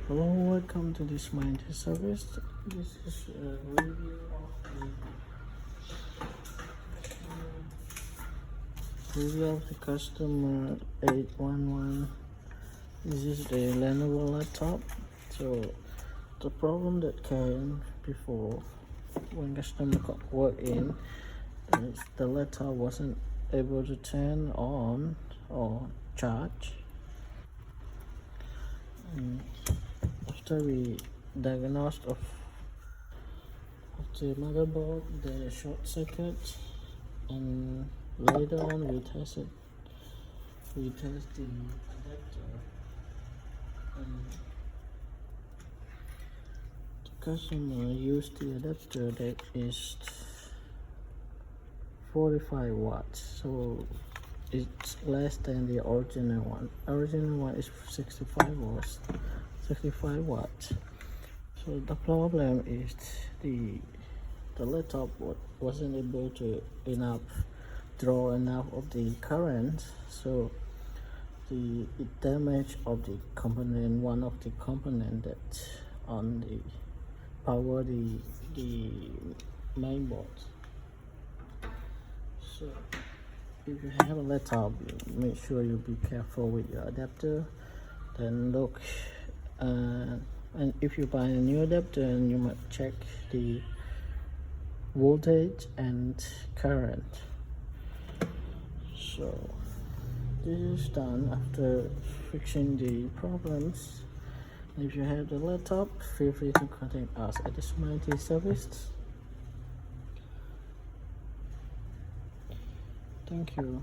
Hello, welcome to this Mind service. This is a review of the customer 811. This is the Lenovo laptop. So the problem that came before when customer got work in is the laptop wasn't able to turn on or charge. And after we diagnosed of the motherboard, the short circuit, and later on we test the adapter, and the customer used the adapter that is 45 watts, so it's less than the original one. Original one is 65 watts. So the problem is the laptop wasn't able to draw enough of the current, so it damaged of the component, one of the component that on the power the main board. So if you have a laptop, make sure you be careful with your adapter. Then look, and if you buy a new adapter, and you might check the voltage and current. So this is done after fixing the problems. If you have the laptop, feel free to contact us at the Smart service. Thank you.